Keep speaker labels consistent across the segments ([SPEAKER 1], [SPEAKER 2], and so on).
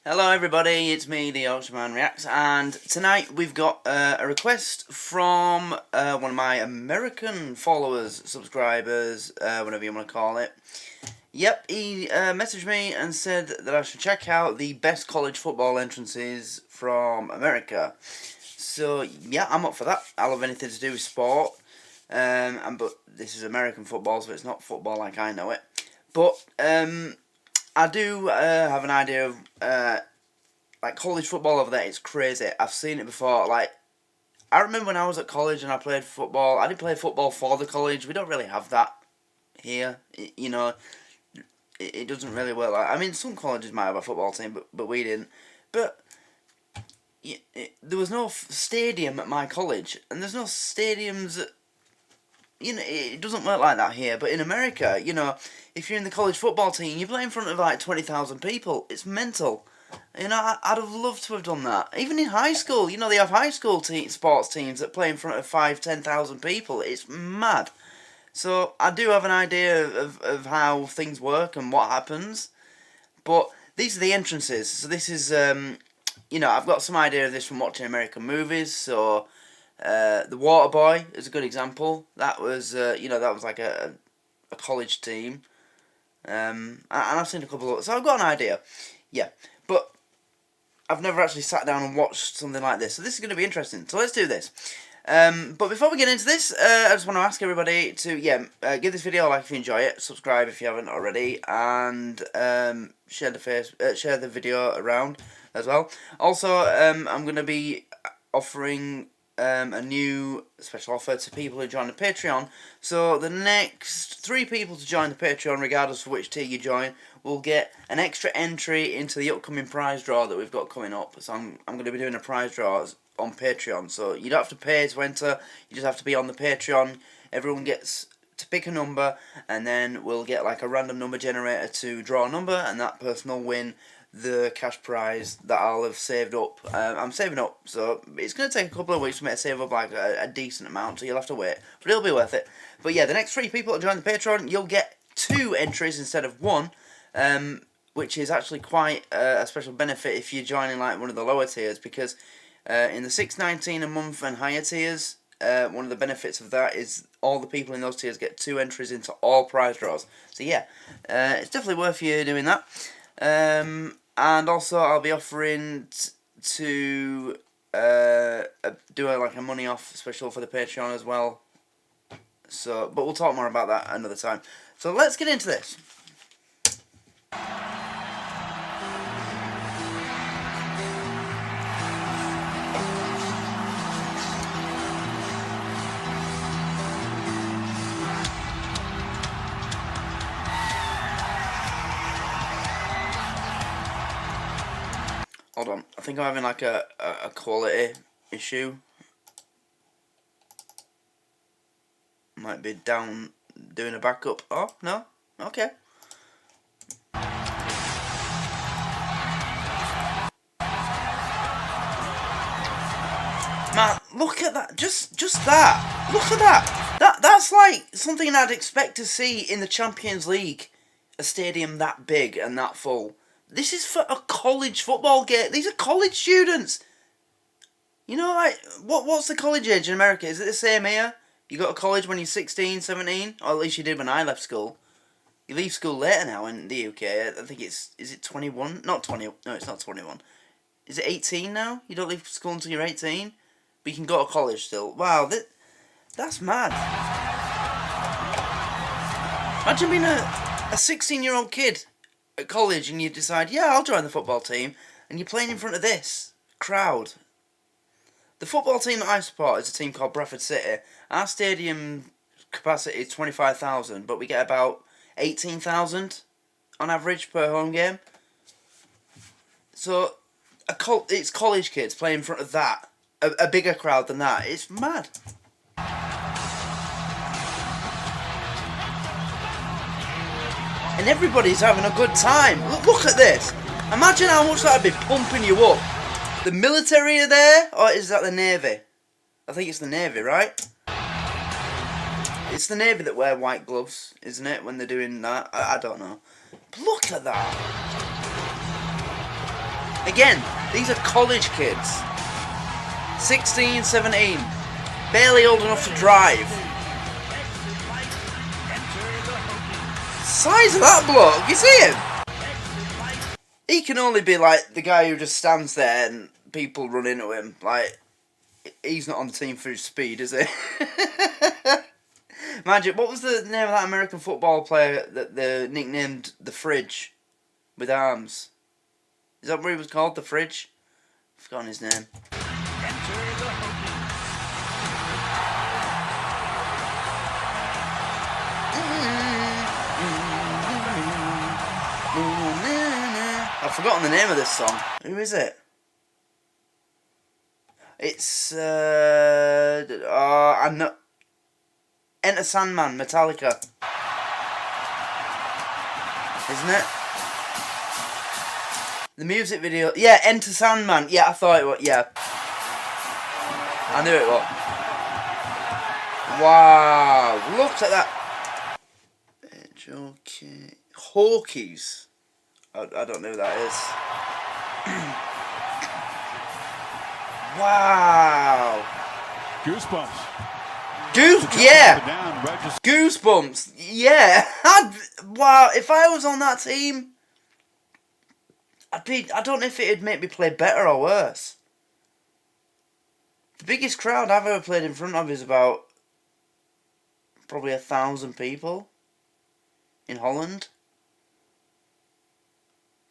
[SPEAKER 1] Hello everybody, it's me, the Yorkshireman Reacts, and tonight we've got a request from one of my American followers, subscribers, whatever you want to call it. Yep, he messaged me and said that I should check out the best college football entrances from America. So yeah, I'm up for that. I love anything to do with sport, but this is American football, so it's not football like I know it. But I do have an idea of like college football over there. It's crazy. I've seen it before. Like, I remember when I was at college and I played football. I didn't play football for the college. We don't really have that here. It doesn't really work like. I mean, some colleges might have a football team, but we didn't. But there was no stadium at my college, and there's no stadiums at. It doesn't work like that here. But in America, if you're in the college football team, you play in front of like 20,000 people. It's mental. I'd have loved to have done that. Even in high school, they have high school sports teams that play in front of 5,000-10,000 people. It's mad. So I do have an idea of how things work and what happens. But these are the entrances. So this is, I've got some idea of this from watching American movies. So the Water Boy is a good example. That was, that was like a college team. And I've seen a couple of... So I've got an idea. Yeah. But I've never actually sat down and watched something like this. So this is going to be interesting. So let's do this. But before we get into this, I just want to ask everybody to, give this video a like if you enjoy it. Subscribe if you haven't already. And share the video around as well. Also, I'm going to be offering a new special offer to people who join the Patreon. So the next 3 people to join the Patreon, regardless of which tier you join, will get an extra entry into the upcoming prize draw that we've got coming up. So I'm going to be doing a prize draw on Patreon. So you don't have to pay to enter, you just have to be on the Patreon. Everyone gets to pick a number, and then we'll get like a random number generator to draw a number, and that person will win the cash prize that I'll have saved up. I'm saving up, so it's going to take a couple of weeks for me to save up like a decent amount, so you'll have to wait, but it'll be worth it. But yeah, the next 3 people that join the Patreon, you'll get 2 entries instead of 1, which is actually quite a special benefit if you're joining like one of the lower tiers, because in the $6.19 a month and higher tiers, one of the benefits of that is all the people in those tiers get 2 entries into all prize draws. So yeah, it's definitely worth you doing that. And also I'll be offering to do a money off special for the Patreon as well. So, but we'll talk more about that another time. So let's get into this. Hold on, I think I'm having like a quality issue. Might be down doing a backup. Oh, no? Okay. Man, look at that. Just that. Look at that. That's like something I'd expect to see in the Champions League. A stadium that big and that full. This is for a college football game. These are college students. What's the college age in America? Is it the same here? You go to college when you're 16, 17? Or at least you did when I left school. You leave school later now in the UK. I think is it 21? Not 20. No, it's not 21. Is it 18 now? You don't leave school until you're 18? But you can go to college still. Wow, that's mad. Imagine being a 16-year-old kid at college and you decide, yeah, I'll join the football team, and you're playing in front of this crowd. The football team that I support is a team called Bradford City. Our stadium capacity is 25,000, but we get about 18,000 on average per home game. So it's college kids playing in front of that, a bigger crowd than that. It's mad. And everybody's having a good time. Look at this. Imagine how much that would be pumping you up. The military are there, or is that the Navy? I think it's the Navy, right? It's the Navy that wear white gloves, isn't it, when they're doing that? I don't know. But look at that. Again, these are college kids. 16, 17. Barely old enough to drive. Size of that bloke, you see him? He can only be like the guy who just stands there and people run into him. Like, he's not on the team for his speed, is he? Mind you, what was the name of that American football player that they nicknamed the Fridge with arms? Is that what he was called, the Fridge? I've forgotten his name. I've forgotten the name of this song. Who is it? It's I know. Enter Sandman, Metallica. Isn't it? The music video. Yeah, Enter Sandman. Yeah, I thought it was. Yeah. I knew it was. Wow. Look at that. Okay. Hawkeys. I don't know who that is. Wow.
[SPEAKER 2] Goosebumps.
[SPEAKER 1] Yeah. Goosebumps. Yeah. Wow. If I was on that team, I'd be. I don't know if it'd make me play better or worse. The biggest crowd I've ever played in front of is about probably 1,000 people in Holland.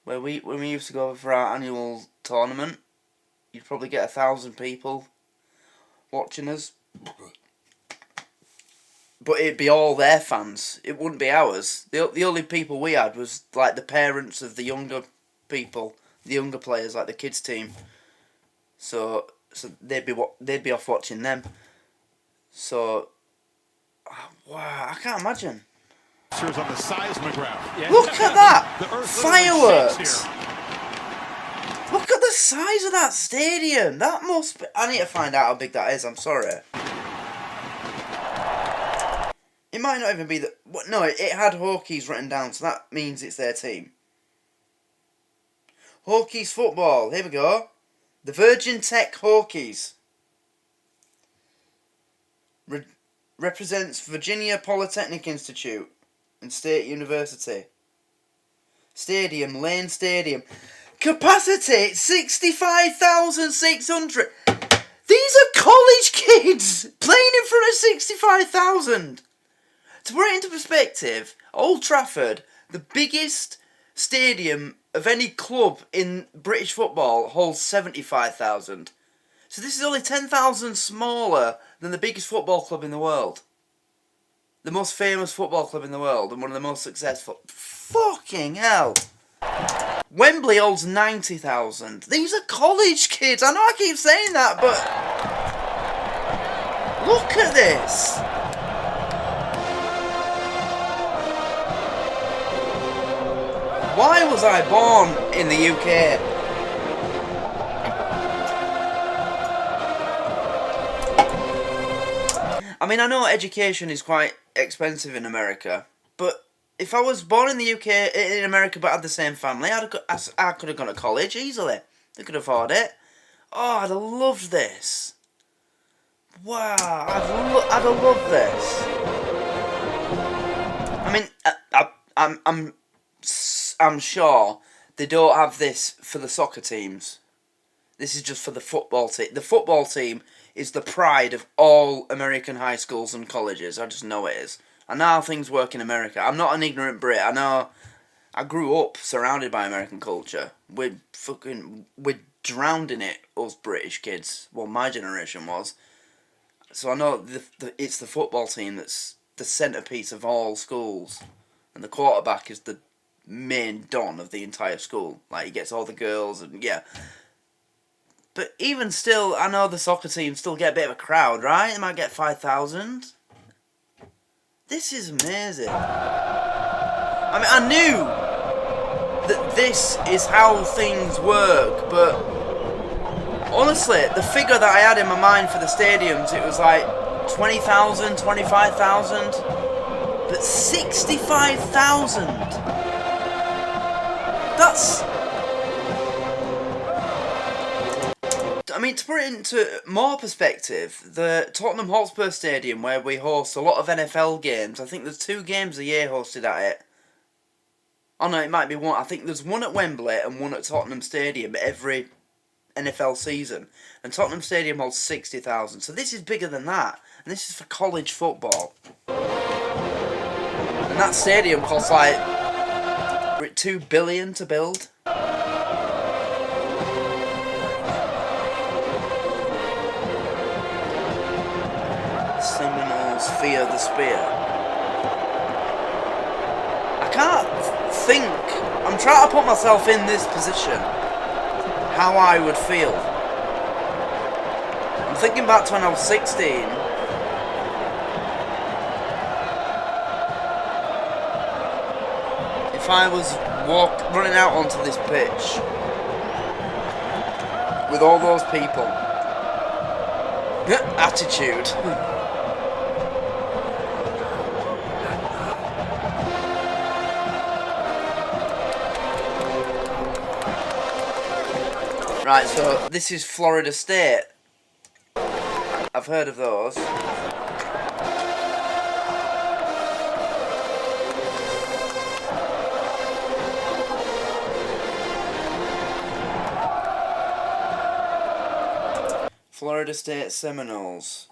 [SPEAKER 1] When we used to go over for our annual tournament, you'd probably get 1,000 people watching us. But it'd be all their fans. It wouldn't be ours. The only people we had was like the parents of the younger people, the younger players, like the kids team. So they'd be off watching them. So wow, I can't imagine.
[SPEAKER 2] On the seismograph. Yeah.
[SPEAKER 1] Look at that! Fireworks! Look at the size of that stadium! That must be... I need to find out how big that is, I'm sorry. It might not even be the... No, it had Hawkeys written down, so that means it's their team. Hawkeys football, here we go. The Virgin Tech Hawkeys. Represents Virginia Polytechnic Institute and State University. Stadium, Lane Stadium. Capacity 65,600. These are college kids playing in front of 65,000. To put it into perspective, Old Trafford, the biggest stadium of any club in British football, holds 75,000. So this is only 10,000 smaller than the biggest football club in the world. The most famous football club in the world and one of the most successful. Fucking hell. Wembley holds 90,000. These are college kids. I know I keep saying that, but look at this. Why was I born in the UK? I mean, I know education is quite expensive in America, but if I was born in the UK, in America, but had the same family, I could have gone to college easily. I could afford it. Oh, I'd have loved this. Wow, I'd have loved this. I mean, I'm sure they don't have this for the soccer teams. This is just for the football team. The football team is the pride of all American high schools and colleges. I just know it is. I know how things work in America. I'm not an ignorant Brit. I know I grew up surrounded by American culture. We're drowned in it, us British kids. Well, my generation was. So I know it's the football team that's the centrepiece of all schools. And the quarterback is the main don of the entire school. Like, he gets all the girls and yeah. But even still, I know the soccer team still get a bit of a crowd, right? They might get 5,000. This is amazing. I mean, I knew that this is how things work, but honestly, the figure that I had in my mind for the stadiums, it was like 20,000, 25,000, but 65,000. I mean, to put it into more perspective, the Tottenham Hotspur Stadium, where we host a lot of NFL games, I think there's 2 games a year hosted at it. Oh no, it might be one. I think there's one at Wembley and one at Tottenham Stadium every NFL season. And Tottenham Stadium holds 60,000. So this is bigger than that. And this is for college football. And that stadium costs like $2 billion to build. Seminoles fear the spear. I can't think. I'm trying to put myself in this position. How I would feel. I'm thinking back to when I was 16. If I was running out onto this pitch with all those people. Attitude. Right, so this is Florida State. I've heard of those. Florida State Seminoles.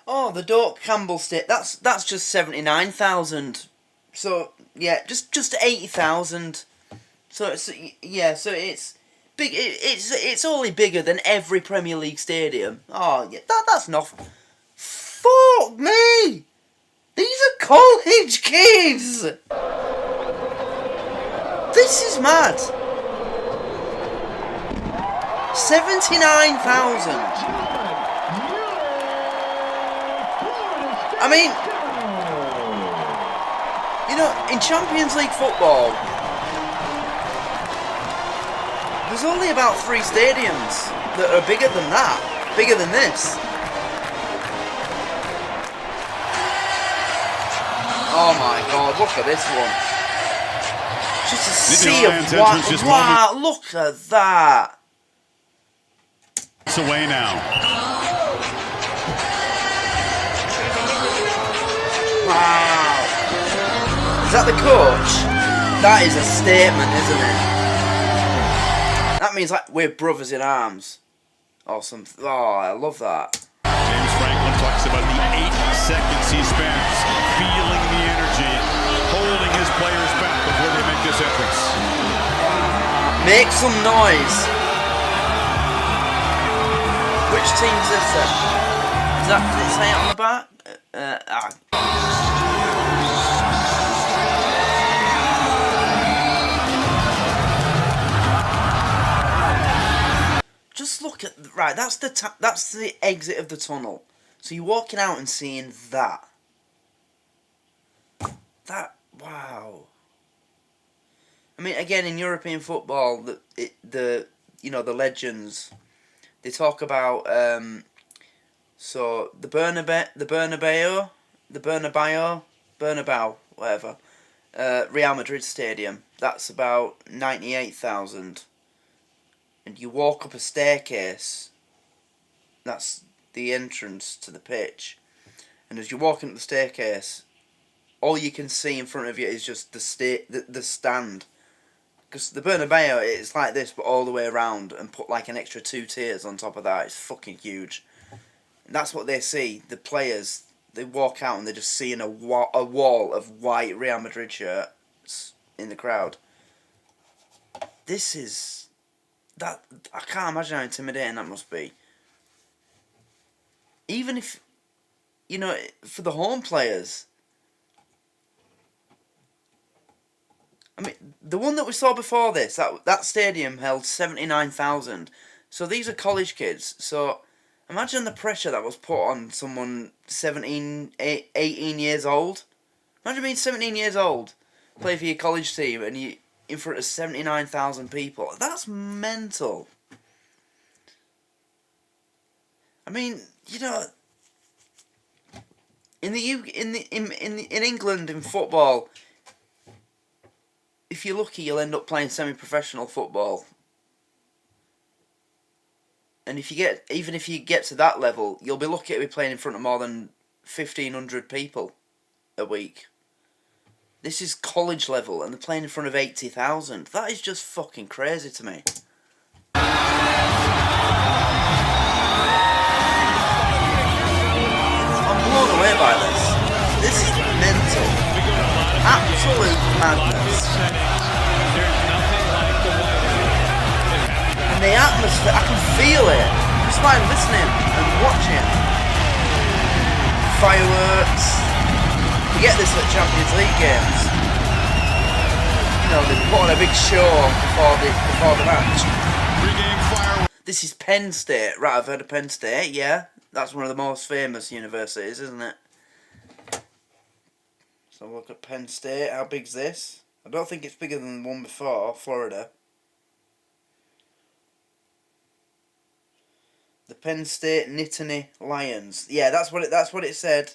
[SPEAKER 1] Oh, the Doak Campbell State. That's just 79,000. So yeah, just 80,000. So it's big. It's only bigger than every Premier League stadium. Oh yeah, that's not. Fuck me! These are college kids. This is mad. 79,000. I mean, you know, in Champions League football, there's only about 3 stadiums that are bigger than that, bigger than this. Oh my God, look at this one. Just a sea of white. Wow, look at that.
[SPEAKER 2] It's away now.
[SPEAKER 1] Wow. Is that the coach? That is a statement, isn't it? That means like we're brothers in arms. Or something. Oh, I love that.
[SPEAKER 2] James Franklin talks about the 8 seconds he spends feeling the energy, holding his players back before they make this entrance.
[SPEAKER 1] Make some noise. Which team's this then? Did it say it on the back? Just look at right. That's the exit of the tunnel. So you're walking out and seeing that. Wow. I mean, again, in European football, the legends, they talk about so the Bernabeu, whatever, Real Madrid Stadium. That's about 98,000. And you walk up a staircase. That's the entrance to the pitch. And as you're walking up the staircase, all you can see in front of you is just the stand. Because the Bernabeu, it's like this, but all the way around, and put like an extra 2 tiers on top of that. It's fucking huge. And that's what they see. The players, they walk out and they're just seeing a wall of white Real Madrid shirts in the crowd. This is... I can't imagine how intimidating that must be. Even if, you know, for the home players. I mean, the one that we saw before this, that stadium held 79,000. So these are college kids. So imagine the pressure that was put on someone 18 years old. Imagine being 17 years old, play for your college team, and in front of 79,000 people. That's mental. I mean, you know, in England in football, if you're lucky, you'll end up playing semi-professional football. And even if you get to that level, you'll be lucky to be playing in front of more than 1,500 people a week. This is college level, and they're playing in front of 80,000. That is just fucking crazy to me. I'm blown away by this. This is mental. Absolute madness. And the atmosphere, I can feel it. Just by listening and watching. Fireworks. You get this at Champions League games. You know, they put on a big show before the match. This is Penn State. Right, I've heard of Penn State, yeah. That's one of the most famous universities, isn't it? So look at Penn State. How big's this? I don't think it's bigger than the one before, Florida. The Penn State Nittany Lions. Yeah, that's what it said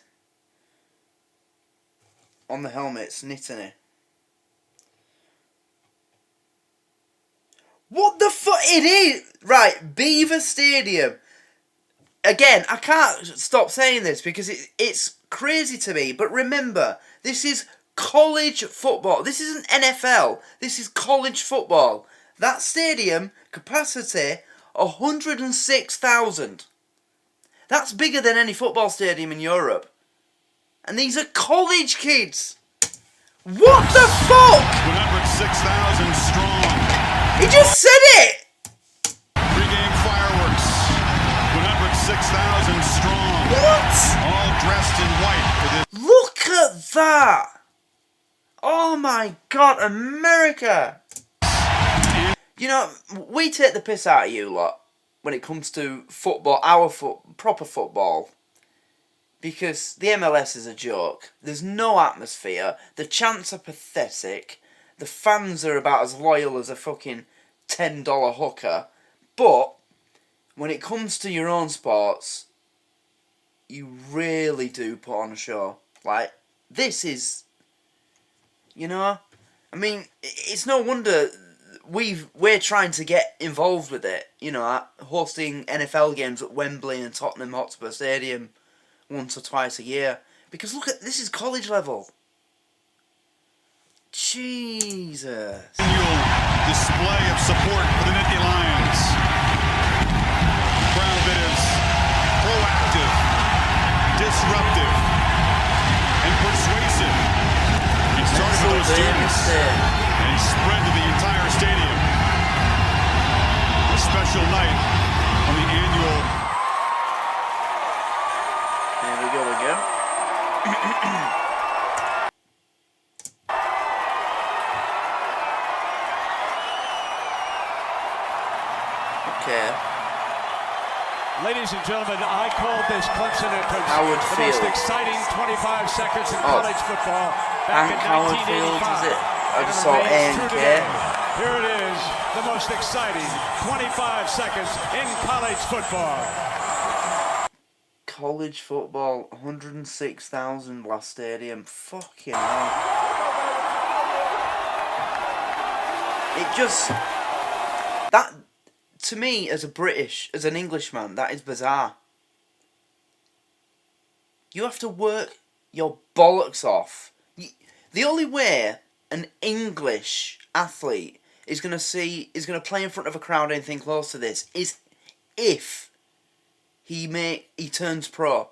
[SPEAKER 1] on the helmets. Nittany. What the fuck? It is right. Beaver Stadium. Again, I can't stop saying this because it's crazy to me. But remember, this is college football. This isn't NFL. This is college football. That stadium capacity 106,000. That's bigger than any football stadium in Europe. And these are college kids. What the fuck?
[SPEAKER 2] 106,000 strong.
[SPEAKER 1] He just said it.
[SPEAKER 2] Pre-game fireworks. 106,000 strong.
[SPEAKER 1] What?
[SPEAKER 2] All dressed in white for this.
[SPEAKER 1] Look at that. Oh my God, America. You know, we take the piss out of you lot when it comes to football, proper football. Because the MLS is a joke. There's no atmosphere. The chants are pathetic. The fans are about as loyal as a fucking $10 hooker. But when it comes to your own sports, you really do put on a show. Like, this is, you know, I mean, it's no wonder we're trying to get involved with it. You know, hosting NFL games at Wembley and Tottenham Hotspur Stadium once or twice a year. Because look at, this is college level. Jesus.
[SPEAKER 2] Annual display of support for the Nittany Lions. The crowd that is proactive, disruptive, and persuasive. It started with those students and spread to the entire stadium. A special night on the annual.
[SPEAKER 1] There we go again. Okay.
[SPEAKER 3] Ladies and gentlemen, I called this Clemson entrance
[SPEAKER 1] Howard
[SPEAKER 3] the
[SPEAKER 1] Field.
[SPEAKER 3] most exciting 25 seconds in college football back in
[SPEAKER 1] Howard
[SPEAKER 3] 1985.
[SPEAKER 1] Field, is it? I
[SPEAKER 3] And
[SPEAKER 1] just
[SPEAKER 3] it
[SPEAKER 1] saw
[SPEAKER 3] remains
[SPEAKER 1] A&K.
[SPEAKER 3] true today. Here it is, the most exciting 25 seconds in college football.
[SPEAKER 1] College football, 106,000 last stadium. Fucking hell. It just, that, to me, as an Englishman, that is bizarre. You have to work your bollocks off. The only way an English athlete is going to play in front of a crowd anything close to this is if he turns pro.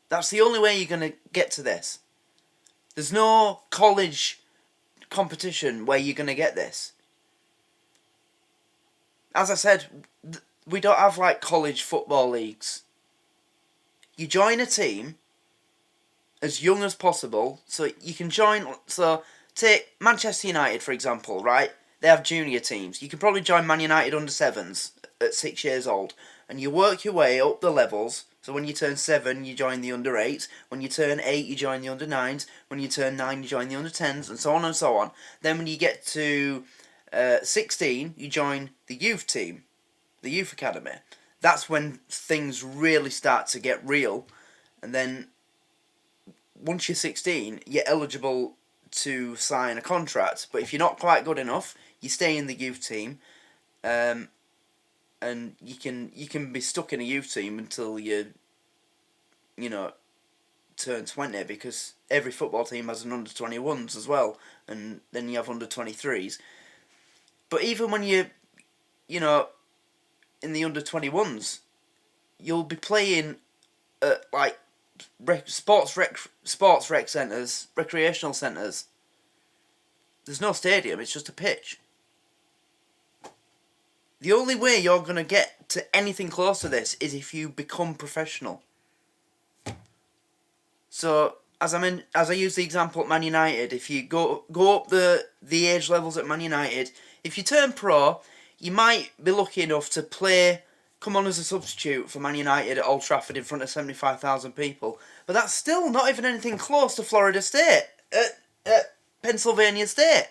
[SPEAKER 1] That's the only way you're going to get to this. There's no college competition where you're going to get this. As I said, we don't have like college football leagues. You join a team as young as possible, so you can join. So take Manchester United for example, right? They have junior teams. You can probably join Man United under 7s at 6 years old, and you work your way up the levels. So when you turn 7, you join the under 8s. When you turn 8, you join the under 9s. When you turn 9, you join the under 10s, and so on and so on. Then when you get to 16, you join the youth team, the youth academy. That's when things really start to get real. And then once you're 16, you're eligible to sign a contract. But if you're not quite good enough, you stay in the youth team. And you can be stuck in a youth team until you turn 20, because every football team has an under 21s as well, and then you have under 23s. But even when you're in the under 21s, you'll be playing at like sports rec centres, recreational centres. There's no stadium, it's just a pitch. The only way you're going to get to anything close to this is if you become professional. So, as I use the example at Man United, if you go up the age levels at Man United, if you turn pro, you might be lucky enough to come on as a substitute for Man United at Old Trafford in front of 75,000 people. But that's still not even anything close to Florida State, Pennsylvania State.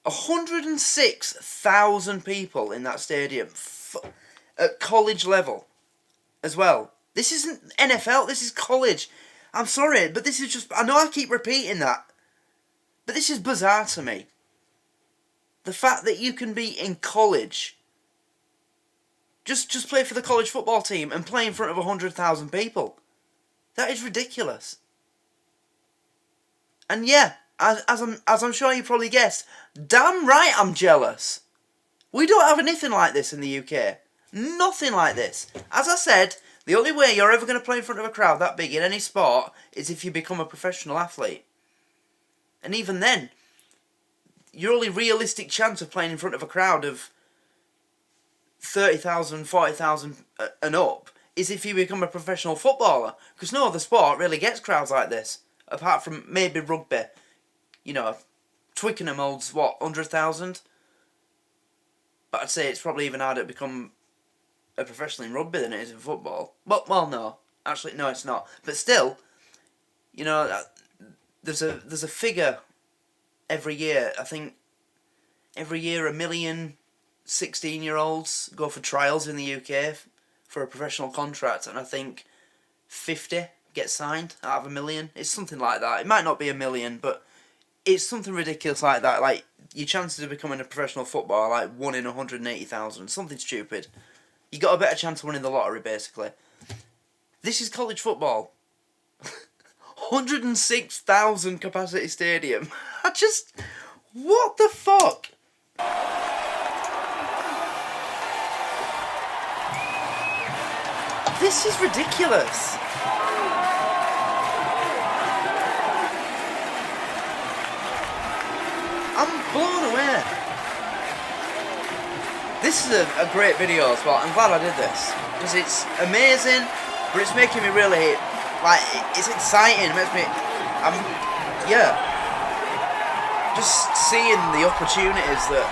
[SPEAKER 1] 106,000 people in that stadium at college level as well. This isn't NFL, this is college. I'm sorry, but this is just... I know I keep repeating that, but this is bizarre to me. The fact that you can be in college, just play for the college football team and play in front of 100,000 people. That is ridiculous. And yeah, as I'm sure you probably guessed, damn right I'm jealous. We don't have anything like this in the UK. Nothing like this. As I said, the only way you're ever going to play in front of a crowd that big in any sport is if you become a professional athlete. And even then, your only realistic chance of playing in front of a crowd of 30,000, 40,000 and up is if you become a professional footballer. Because no other sport really gets crowds like this, apart from maybe rugby. Twickenham holds, 100,000? But I'd say it's probably even harder to become a professional in rugby than it is in football. Well, no. Actually, no, it's not. But still, there's a figure every year. I think every year 1 million 16-year-olds go for trials in the UK for a professional contract, and I think 50 get signed out of 1 million. It's something like that. It might not be 1 million, but it's something ridiculous like that. Like, your chances of becoming a professional footballer are like 1 in 180,000. Something stupid. You got a better chance of winning the lottery, basically. This is college football. 106,000 capacity stadium. What the fuck? This is ridiculous. I'm blown away. This is a great video as well. I'm glad I did this, because it's amazing, but it's making me really, it's exciting. It makes me, just seeing the opportunities that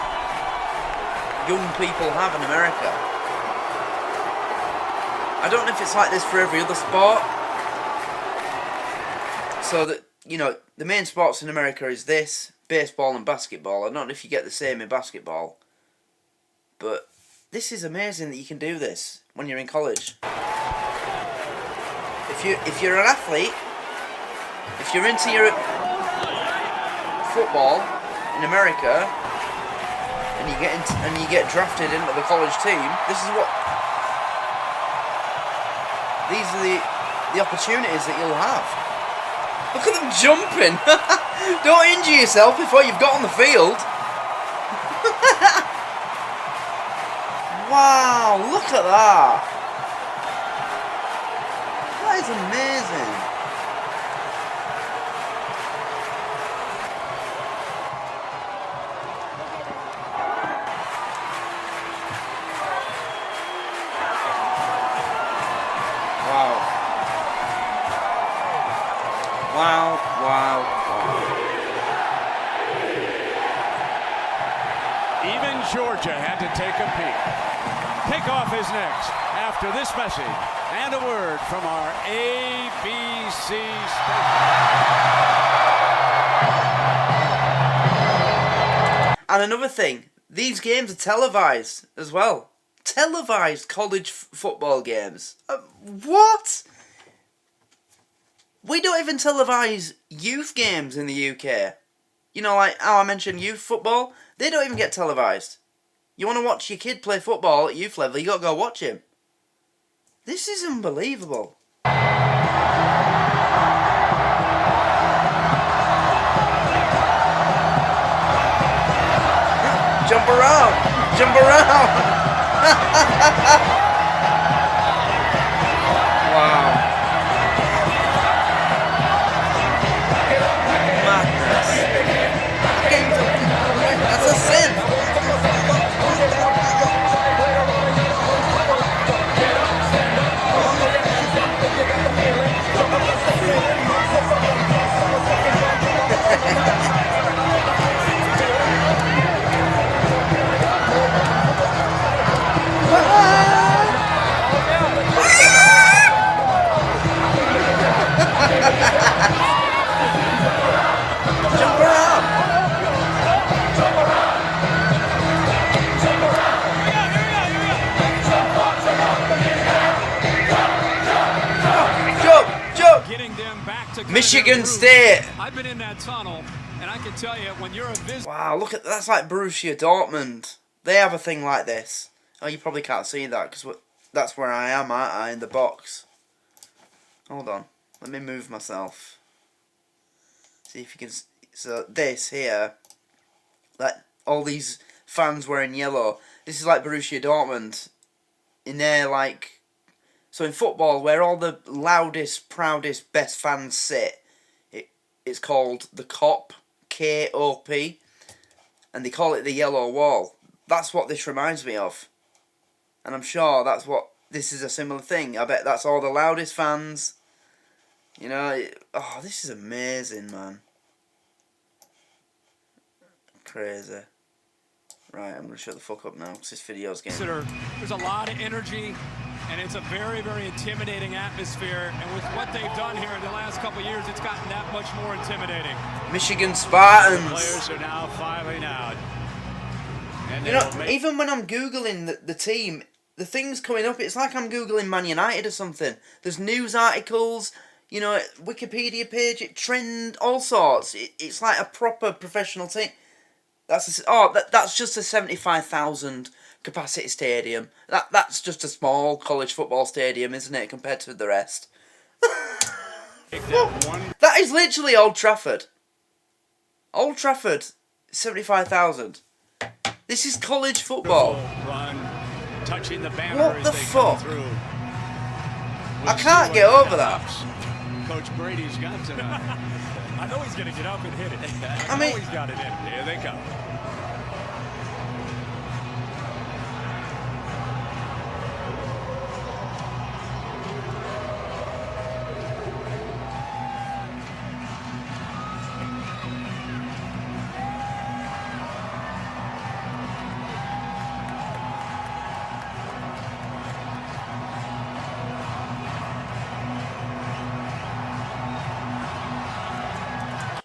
[SPEAKER 1] young people have in America. I don't know if it's like this for every other sport. So that, the main sports in America is this, baseball and basketball. I don't know if you get the same in basketball. But this is amazing that you can do this when you're in college. If you're an athlete, if you're into your football in America, and you get drafted into the college team, these are the opportunities that you'll have. Look at them jumping. Don't injure yourself before you've got on the field. Wow, look at that. That is amazing. Wow.
[SPEAKER 3] Even Georgia had to take a peek. Kickoff is next after this message and a word from our ABC station.
[SPEAKER 1] and another thing, these games are televised as well. Televised college football games. What? We don't even televise youth games in the UK. You know, like how I mentioned youth football, they don't even get televised. You want to watch your kid play football at youth level, you got to go watch him. This is unbelievable. Jump around! Jump around! Wow. That's a sin. Jump around. Jump.
[SPEAKER 3] Getting them back to
[SPEAKER 1] Michigan State.
[SPEAKER 3] I've been in that tunnel, and I can tell you, when you're a visitor.
[SPEAKER 1] Wow, look at that's like Borussia Dortmund. They have a thing like this. Oh, you probably can't see that because that's where I am, aren't I, in the box. Hold on, let me move myself. See if you can. So this here, like all these fans wearing yellow. This is like Borussia Dortmund. In there, like, so in football, where all the loudest, proudest, best fans sit, it's called the KOP, K-O-P, and they call it the yellow wall. That's what this reminds me of, and I'm sure that's what this is a similar thing. I bet that's all the loudest fans. You know, oh, this is amazing, man. Crazy. Right, I'm going to shut the fuck up now because this video's getting...
[SPEAKER 3] There's a lot of energy, and it's a very, very intimidating atmosphere. And with what they've done here in the last couple of years, it's gotten that much more intimidating.
[SPEAKER 1] Michigan Spartans.
[SPEAKER 3] The players are now filing out. And
[SPEAKER 1] you know, even when I'm Googling the team, the things coming up, it's like I'm Googling Man United or something. There's news articles, you know, Wikipedia page, trend, all sorts. It's like a proper professional team. That's just a 75,000 capacity stadium. That's just a small college football stadium, isn't it, compared to the rest? That is literally Old Trafford. Old Trafford, 75,000. This is college football.
[SPEAKER 3] Run, touching the banner
[SPEAKER 1] what
[SPEAKER 3] as
[SPEAKER 1] the
[SPEAKER 3] they
[SPEAKER 1] fuck?
[SPEAKER 3] come through.
[SPEAKER 1] I can't get over that.
[SPEAKER 3] Coach Brady's got to. I know he's going to get up and hit it.
[SPEAKER 1] I mean,
[SPEAKER 3] he's got it in. Here they come.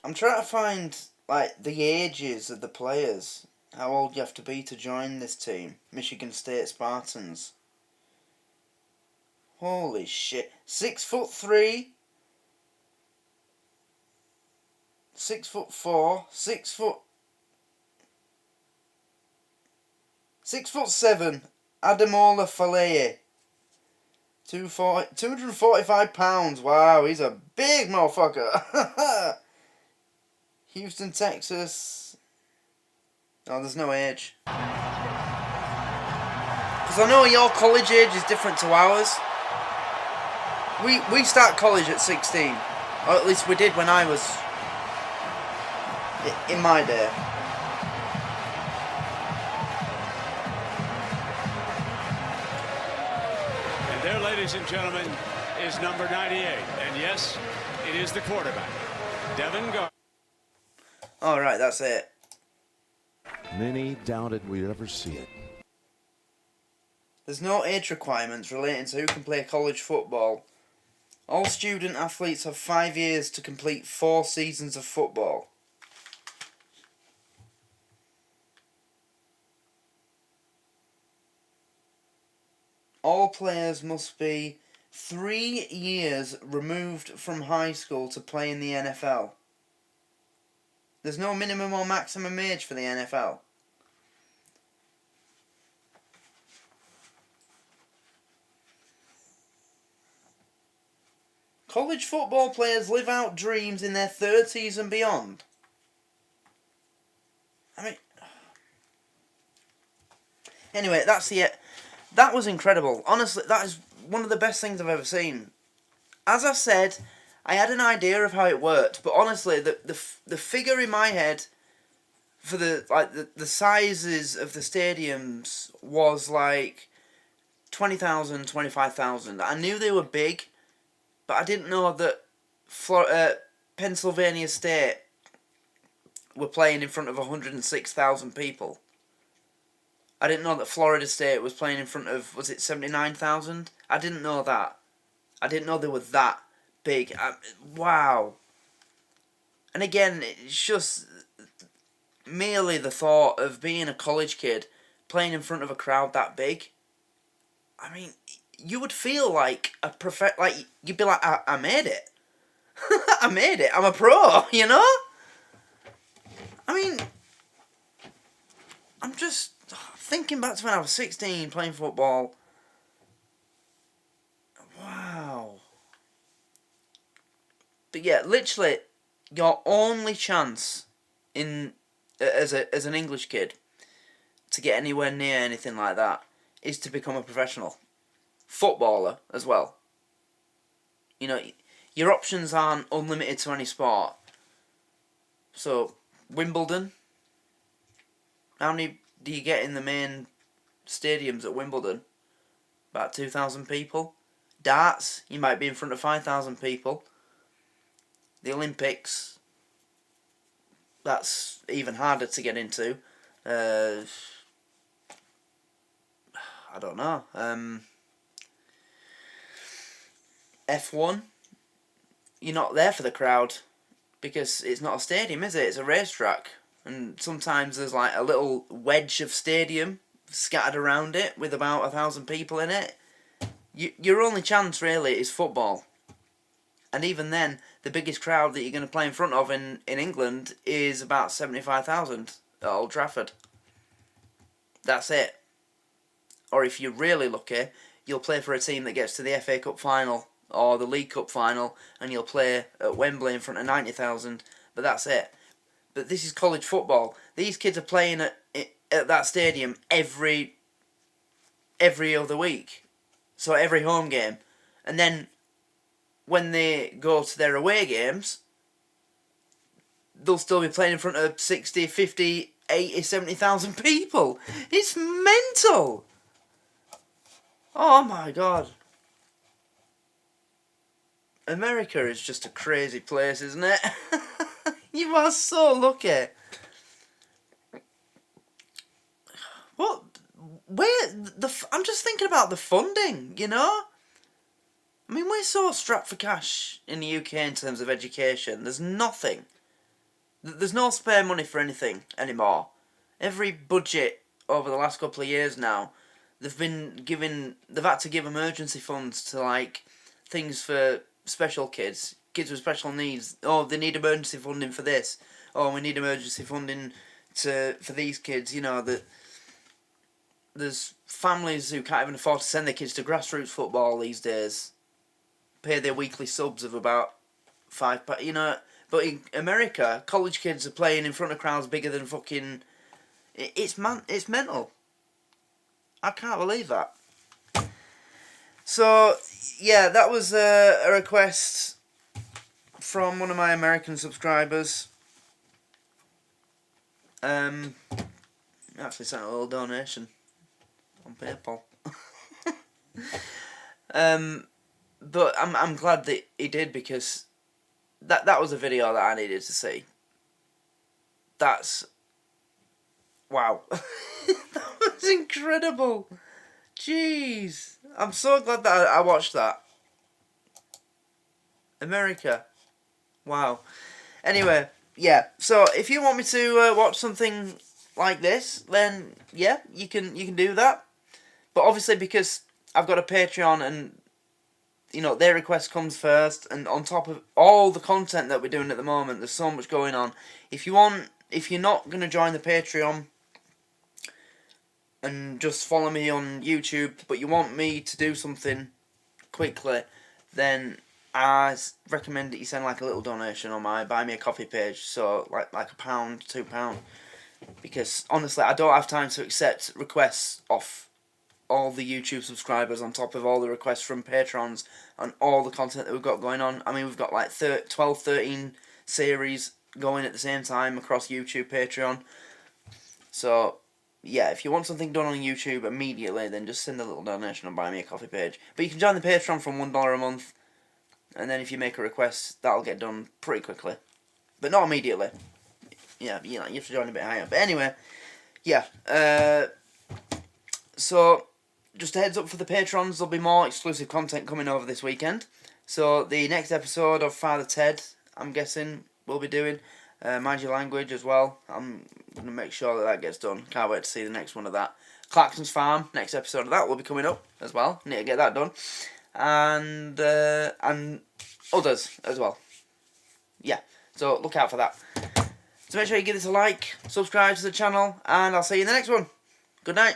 [SPEAKER 1] I'm trying to find, like, the ages of the players. How old you have to be to join this team. Michigan State Spartans. Holy shit. 6'3", 6'4", 6'7", Ademola Faleye. 245 pounds. Wow, he's a big motherfucker. Houston, Texas. Oh, there's no age. Because I know your college age is different to ours. We start college at 16. Or at least we did when I was... in my day.
[SPEAKER 3] And there, ladies and gentlemen, is number 98. And yes, it is the quarterback, Devin Gar.
[SPEAKER 1] Alright, that's it.
[SPEAKER 4] Many doubted we'd ever see it.
[SPEAKER 1] There's no age requirements relating to who can play college football. All student athletes have 5 years to complete 4 seasons of football. all players must be 3 years removed from high school to play in the NFL. There's no minimum or maximum age for the NFL. College football players live out dreams in their 30s and beyond. I mean... Anyway, that's it. That was incredible. Honestly, that is one of the best things I've ever seen. As I said, I had an idea of how it worked, but honestly, the figure in my head for the sizes of the stadiums was like 20,000, 25,000. I knew they were big, but I didn't know that Pennsylvania State were playing in front of 106,000 people. I didn't know that Florida State was playing in front of, was it 79,000? I didn't know that. I didn't know they were that big. Wow. And again, it's just merely the thought of being a college kid playing in front of a crowd that big. I mean, you would feel like you'd be like, I made it. I made it. I'm a pro, you know? I mean, I'm just thinking back to when I was 16 playing football. Wow. But yeah, literally, your only chance as an English kid to get anywhere near anything like that is to become a professional footballer as well. You know, your options aren't unlimited to any sport. So, Wimbledon. How many do you get in the main stadiums at Wimbledon? About 2,000 people. Darts, you might be in front of 5,000 people. The Olympics, that's even harder to get into. I don't know. F1, you're not there for the crowd because it's not a stadium, is it? It's a racetrack. And sometimes there's like a little wedge of stadium scattered around it with about 1,000 people in it. Your only chance really is football. And even then, the biggest crowd that you're going to play in front of in England is about 75,000 at Old Trafford. That's it. Or if you're really lucky, you'll play for a team that gets to the FA Cup final or the League Cup final, and you'll play at Wembley in front of 90,000, but that's it. But this is college football. These kids are playing at that stadium every other week. So every home game. And then when they go to their away games, they'll still be playing in front of 60, 50, 80, 70,000 people. It's mental. Oh my God. America is just a crazy place, isn't it? You are so lucky. What? I'm just thinking about the funding, you know? I mean, we're so strapped for cash in the UK in terms of education. There's nothing. There's no spare money for anything anymore. Every budget over the last couple of years now, they've had to give emergency funds to like things for special kids with special needs. Oh, they need emergency funding for this. Oh, we need emergency funding for these kids. You know that there's families who can't even afford to send their kids to grassroots football these days. Pay their weekly subs of about £5. You know, but in America, college kids are playing in front of crowds bigger than fucking. It's mental. I can't believe that. So yeah, that was a request from one of my American subscribers. Actually sent a little donation on PayPal. But I'm glad that he did, because that was a video that I needed to see. That's wow. That was incredible. Jeez. I'm so glad that I watched that. America. Wow. Anyway, yeah. So if you want me to watch something like this, then yeah, you can do that. But obviously, because I've got a Patreon, and you know, their request comes first, and on top of all the content that we're doing at the moment, there's so much going on. If you're not going to join the Patreon and just follow me on YouTube, but you want me to do something quickly, then I recommend that you send like a little donation on my Buy Me a Coffee page, so like £1, £2, because honestly I don't have time to accept requests off all the YouTube subscribers on top of all the requests from patrons and all the content that we've got going on. I mean, we've got like 12, 13 series going at the same time across YouTube, Patreon. So, yeah, if you want something done on YouTube immediately, then just send a little donation on Buy Me a Coffee page. But you can join the Patreon from $1 a month, and then if you make a request, that'll get done pretty quickly. But not immediately. Yeah, you have to join a bit higher. But anyway, yeah. So, just a heads up for the patrons, there'll be more exclusive content coming over this weekend. So, the next episode of Father Ted, I'm guessing, we'll be doing. Mind Your Language as well. I'm going to make sure that gets done. Can't wait to see the next one of that. Clarkson's Farm, next episode of that will be coming up as well. Need to get that done. And others as well. Yeah, so look out for that. So make sure you give this a like, subscribe to the channel, and I'll see you in the next one. Good night.